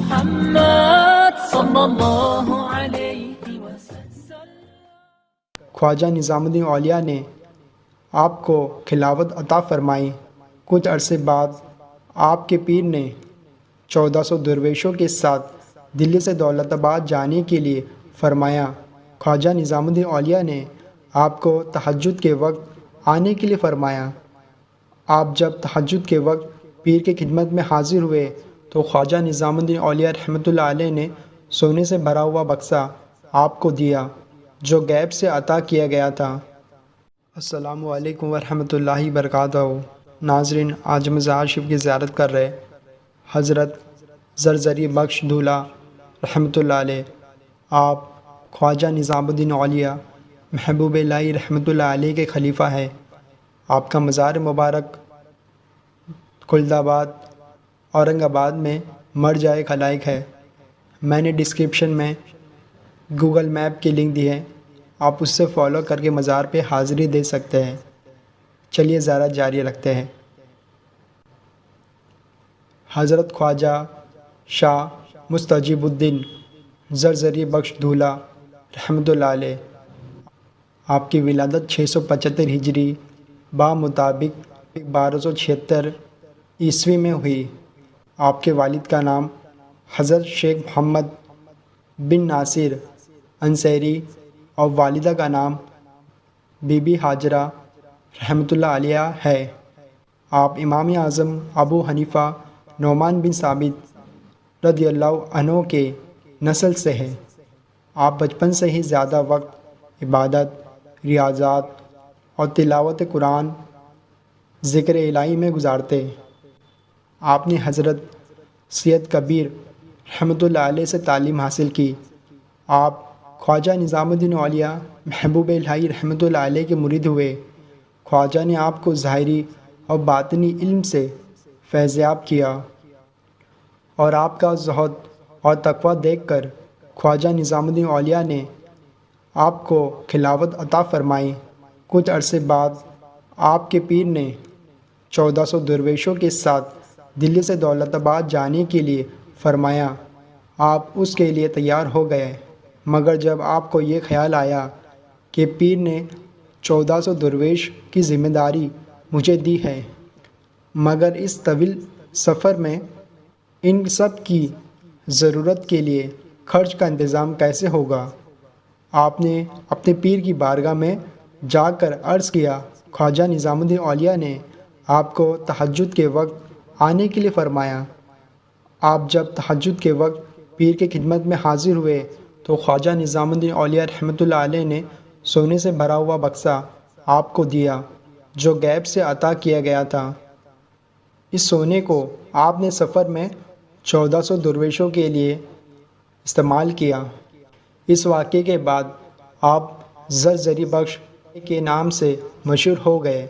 محمد صلی اللہ علیہ وسلم۔ خواجہ نظام الدین اولیاء نے آپ کو خلافت عطا فرمائی۔ کچھ عرصے بعد آپ کے پیر نے 1400 درویشوں کے ساتھ دلی سے دولت آباد جانے کے لیے فرمایا۔ خواجہ نظام الدین اولیاء نے آپ کو تہجد کے وقت آنے کے لیے فرمایا۔ آپ جب تہجد کے وقت پیر کی خدمت میں حاضر ہوئے تو خواجہ نظام الدین اولیاء رحمۃ اللہ علیہ نے سونے سے بھرا ہوا بکسہ آپ کو دیا جو غیب سے عطا کیا گیا تھا۔ السلام علیکم ورحمۃ اللہ وبرکاتہ۔ ناظرین، آج مزار شریف کی زیارت کر رہے حضرت زرزری بخش دھولا رحمۃ اللہ علیہ، آپ خواجہ نظام الدین اولیاء محبوب الہی رحمۃ اللہ علیہ کے خلیفہ ہیں۔ آپ کا مزار مبارک خلد آباد اورنگ آباد میں مرجع خلائق ہے۔ میں نے ڈسکرپشن میں گوگل میپ کی لنک دی ہے، آپ اس سے فالو کر کے مزار پہ حاضری دے سکتے ہیں۔ چلیے زیارت جاری رکھتے ہیں۔ حضرت خواجہ شاہ مستجیب الدین زرزری بخش دھولا رحمۃ اللہ علیہ، آپ کی ولادت 675 ہجری بمطابق 1276 عیسوی میں ہوئی۔ آپ کے والد کا نام حضرت شیخ محمد بن ناصر انصاری اور والدہ کا نام بی بی ہاجرہ رحمۃ اللہ علیہ ہے۔ آپ امام اعظم ابو حنیفہ نعمان بن ثابت رضی اللہ عنہ کے نسل سے ہیں۔ آپ بچپن سے ہی زیادہ وقت عبادت، ریاضات اور تلاوت قرآن، ذکر الہی میں گزارتے۔ آپ نے حضرت سید کبیر رحمۃ اللہ علیہ سے تعلیم حاصل کی۔ آپ خواجہ نظام الدین اولیاء محبوب الہی رحمۃ اللہ علیہ کے مرید ہوئے۔ خواجہ نے آپ کو ظاہری اور باطنی علم سے فیضیاب کیا اور آپ کا زہد اور تقویٰ دیکھ کر خواجہ نظام الدین اولیاء نے آپ کو خلافت عطا فرمائی۔ کچھ عرصے بعد آپ کے پیر نے 1400 درویشوں کے ساتھ دلی سے دولت آباد جانے کے لیے فرمایا۔ آپ اس کے لیے تیار ہو گئے، مگر جب آپ کو یہ خیال آیا کہ پیر نے 1400 درویش کی ذمہ داری مجھے دی ہے، مگر اس طویل سفر میں ان سب کی ضرورت کے لیے خرچ کا انتظام کیسے ہوگا؟ آپ نے اپنے پیر کی بارگاہ میں جا کر عرض کیا۔ خواجہ نظام الدین اولیاء نے آپ کو تہجد کے وقت آنے کے لیے فرمایا۔ آپ جب تہجد کے وقت پیر کی خدمت میں حاضر ہوئے تو خواجہ نظام الدین اولیاء رحمۃ اللہ علیہ نے سونے سے بھرا ہوا بکسہ آپ کو دیا جو غیب سے عطا کیا گیا تھا۔ اس سونے کو آپ نے سفر میں 1400 درویشوں کے لیے استعمال کیا۔ اس واقعے کے بعد آپ زرزری بخش کے نام سے مشہور ہو گئے۔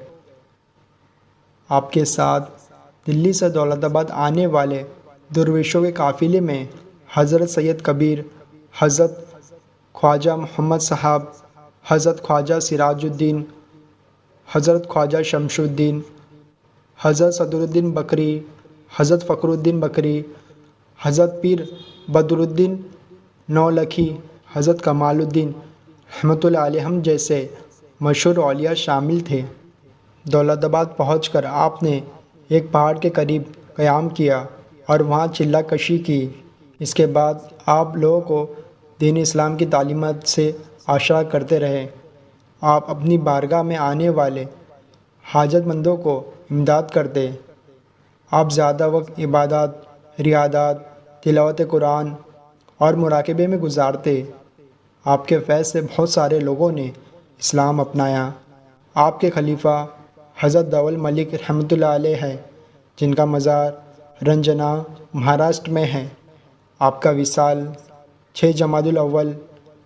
آپ کے ساتھ دلی سے دولت آباد آنے والے درویشوں کے قافلے میں حضرت سید کبیر، حضرت خواجہ محمد صاحب، حضرت خواجہ سراج الدین، حضرت خواجہ شمش الدین، حضرت صدر الدین بکری، حضرت فخر الدین بکری، حضرت پیر بدر الدین نولکھی، حضرت کمال الدین رحمۃ اللہ علیہ جیسے مشہور اولیاء شامل تھے۔ دولت آباد پہنچ کر آپ نے ایک پہاڑ کے قریب قیام کیا اور وہاں چلہ کشی کی۔ اس کے بعد آپ لوگوں کو دین اسلام کی تعلیمات سے آشنا کرتے رہے۔ آپ اپنی بارگاہ میں آنے والے حاجت مندوں کو امداد کرتے۔ آپ زیادہ وقت عبادات، ریاضات، تلاوت قرآن اور مراقبے میں گزارتے۔ آپ کے فیض سے بہت سارے لوگوں نے اسلام اپنایا۔ آپ کے خلیفہ حضرت دول ملک رحمۃ اللہ علیہ ہے، جن کا مزار رنجنا مہاراشٹر میں ہے۔ آپ کا وصال 6 جمادی الاول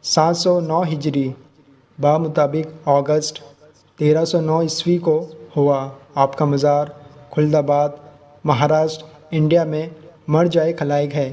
709 ہجری بمطابق اگست 1309 عیسوی کو ہوا۔ آپ کا مزار خلد آباد مہاراشٹر انڈیا میں مرجع خلائق ہے۔